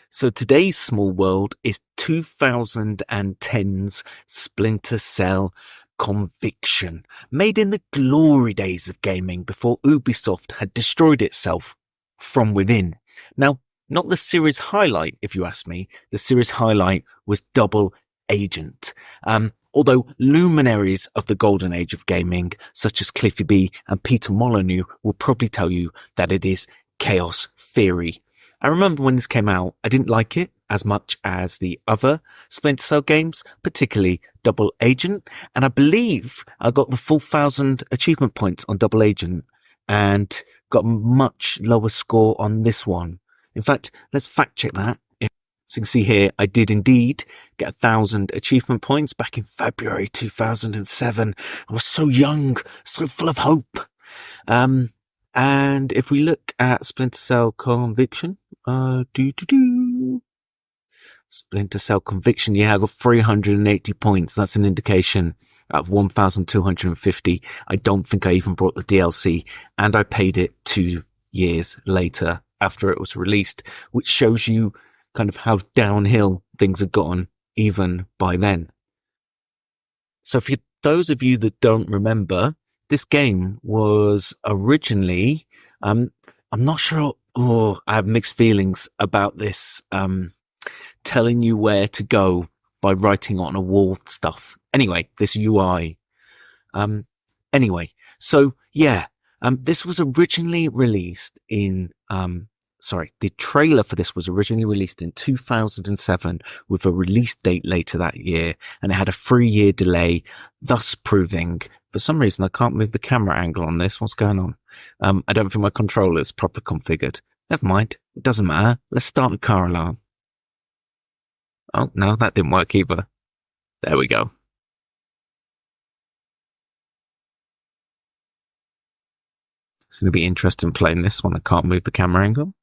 So today's small world is 2010's Splinter Cell Conviction, made in the glory days of gaming before Ubisoft had destroyed itself from within. Now, not the series highlight, if you ask me. The series highlight was Double Agent. Although luminaries of the golden age of gaming, such as Cliffy B and Peter Molyneux, will probably tell you that it is Chaos Theory. I remember when this came out, I didn't like it as much as the other Splinter Cell games, particularly Double Agent. And I believe I got the full 1,000 achievement points on Double Agent and got a much lower score on this one. In fact, let's fact check that. So you can see here, I did indeed get 1,000 achievement points back in February 2007. I was so young, so full of hope. And if we look at Splinter Cell Conviction, Splinter Cell Conviction, yeah, I got 380 points. That's an indication out of 1,250. I don't think I even bought the DLC, and I paid it 2 years later after it was released, which shows you kind of how downhill things had gotten even by then. So for those of you that don't remember, this game was originally, I'm not sure, I have mixed feelings about this, telling you where to go by writing on a wall stuff. Anyway, this UI. So yeah, this was originally released in, the trailer for this was originally released in 2007 with a release date later that year, and it had a 3-year delay, thus proving, for some reason, I can't move the camera angle on this. What's going on? I don't think my controller is properly configured. Never mind. It doesn't matter. Let's start the car alarm. Oh, no, that didn't work either. There we go. It's going to be interesting playing this one. I can't move the camera angle.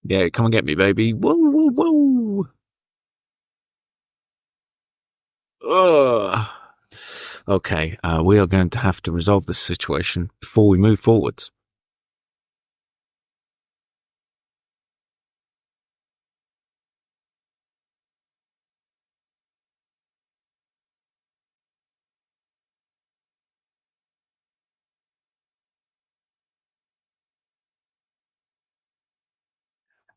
Yeah, come and get me, baby. Whoa, whoa, whoa. Ugh. Okay, we are going to have to resolve this situation before we move forwards.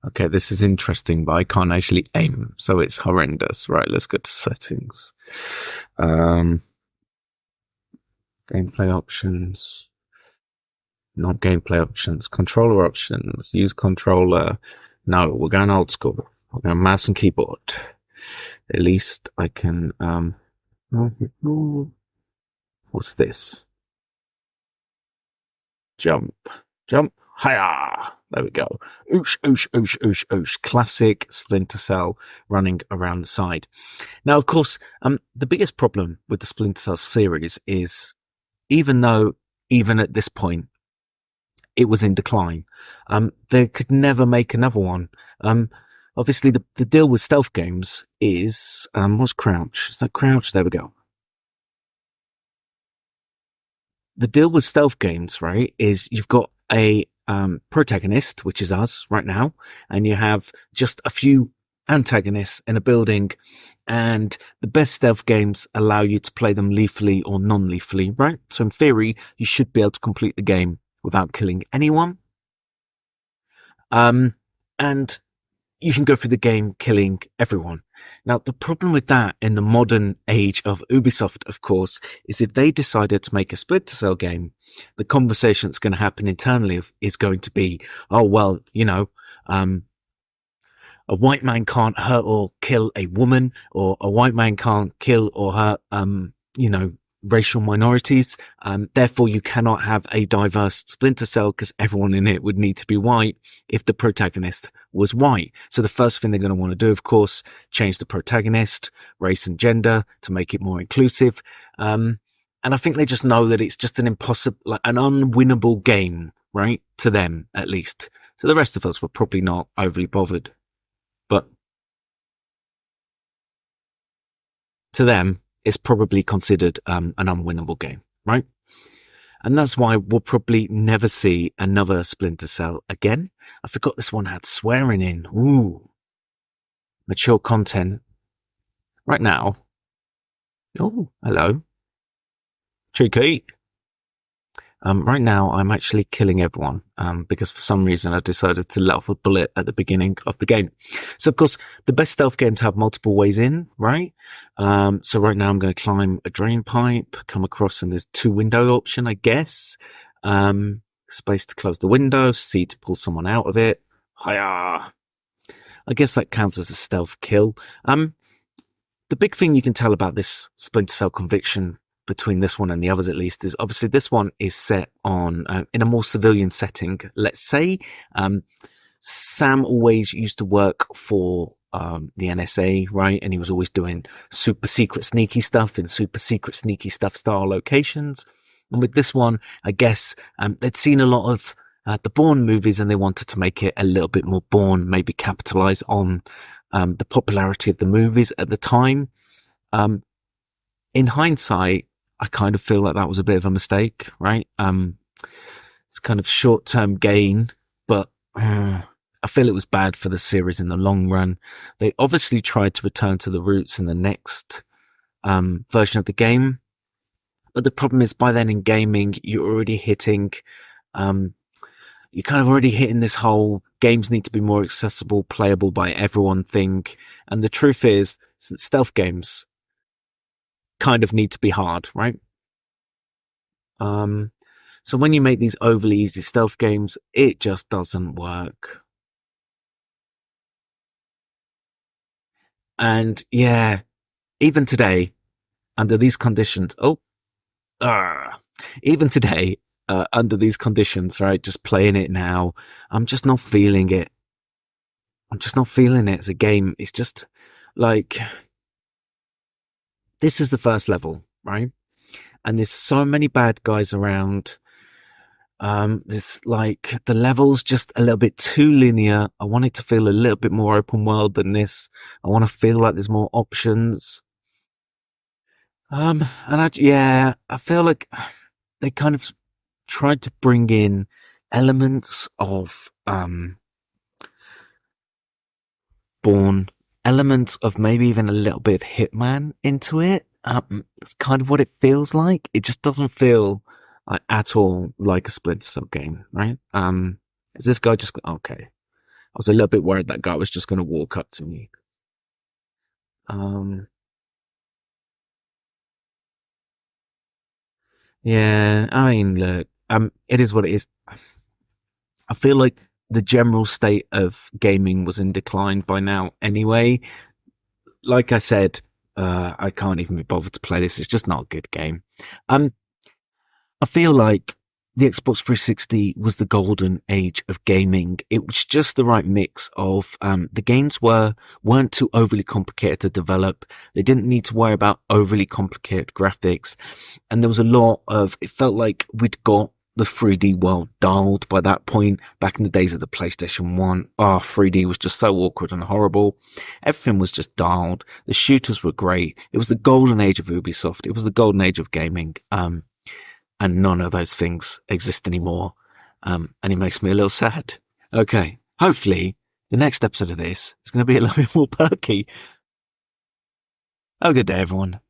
Okay, this is interesting, but I can't actually aim, so it's horrendous. Right, let's go to settings. Gameplay options. Not gameplay options. Controller options. Use controller. No, we're going old school. We're going mouse and keyboard. At least I can, what's this? Jump. Hiya! There we go. Oosh, oosh, oosh, oosh, oosh. Classic Splinter Cell running around the side. Now, of course, the biggest problem with the Splinter Cell series is, even at this point, it was in decline, they could never make another one. Obviously the deal with stealth games is, what's crouch? Is that crouch? There we go. The deal with stealth games, right, is you've got a protagonist, which is us right now, and you have just a few antagonists in a building, and the best stealth games allow you to play them lethally or non-lethally, right? So in theory, you should be able to complete the game without killing anyone. And you can go through the game killing everyone. Now, the problem with that in the modern age of Ubisoft, of course, is if they decided to make a Splinter Cell game, the conversation that's going to happen internally is going to be, oh, well, a white man can't hurt or kill a woman, or a white man can't kill or hurt, racial minorities. Therefore, you cannot have a diverse Splinter Cell because everyone in it would need to be white if the protagonist was white. So the first thing they're going to want to do, of course, change the protagonist, race and gender to make it more inclusive. And I think they just know that it's just an unwinnable game, right? To them, at least. So the rest of us were probably not overly bothered. But to them, it's probably considered an unwinnable game, right? And that's why we'll probably never see another Splinter Cell again. I forgot this one had swearing in. Ooh, mature content. Right now. Oh, hello. Cheeky. Right now, I'm actually killing everyone because for some reason I decided to let off a bullet at the beginning of the game. So, of course, the best stealth games have multiple ways in, right? So right now I'm going to climb a drain pipe, come across, and there's 2 window option, I guess. Space to close the window, C to pull someone out of it. Hiya! I guess that counts as a stealth kill. The big thing you can tell about this Splinter Cell Conviction between this one and the others, at least, is obviously this one is set on in a more civilian setting. Let's say Sam always used to work for the NSA, right? And he was always doing super secret sneaky stuff in super secret sneaky stuff style locations. And with this one, I guess they'd seen a lot of the Bourne movies and they wanted to make it a little bit more Bourne, maybe capitalize on the popularity of the movies at the time. In hindsight, I kind of feel like that was a bit of a mistake, right? It's kind of short-term gain, but I feel it was bad for the series in the long run. They obviously tried to return to the roots in the next version of the game, but the problem is by then in gaming, you're already hitting, you're kind of already hitting this whole games need to be more accessible, playable by everyone thing. And the truth is that stealth games kind of need to be hard, right? So when you make these overly easy stealth games, it just doesn't work. And yeah, even today, under these conditions, even today, under these conditions, right, just playing it now, I'm just not feeling it. I'm just not feeling it as a game. It's just like, this is the first level, right? And there's so many bad guys around. There's like the level's just a little bit too linear. I want it to feel a little bit more open world than this. I want to feel like there's more options. I feel like they kind of tried to bring in elements of, Bourne, elements of maybe even a little bit of Hitman into it. It's kind of what it feels like. It just doesn't feel like, at all like a Splinter Cell game, right? Is this guy just okay? I was a little bit worried that guy was just going to walk up to me. Yeah, I mean, look, it is what it is. I feel like the general state of gaming was in decline by now anyway. Like I said, I can't even be bothered to play this. It's just not a good game. Um, I feel like the Xbox 360 was the golden age of gaming. It was just the right mix of, the games weren't too overly complicated to develop. They didn't need to worry about overly complicated graphics. And there was a lot of, it felt like we'd got the 3D world dialed by that point. Back in the days of the PlayStation 1, 3D was just so awkward and horrible. Everything was just dialed. The shooters were great. It was the golden age of Ubisoft. It was the golden age of gaming. And none of those things exist anymore. And it makes me a little sad. Okay. Hopefully the next episode of this is going to be a little bit more perky. Have a good day, everyone.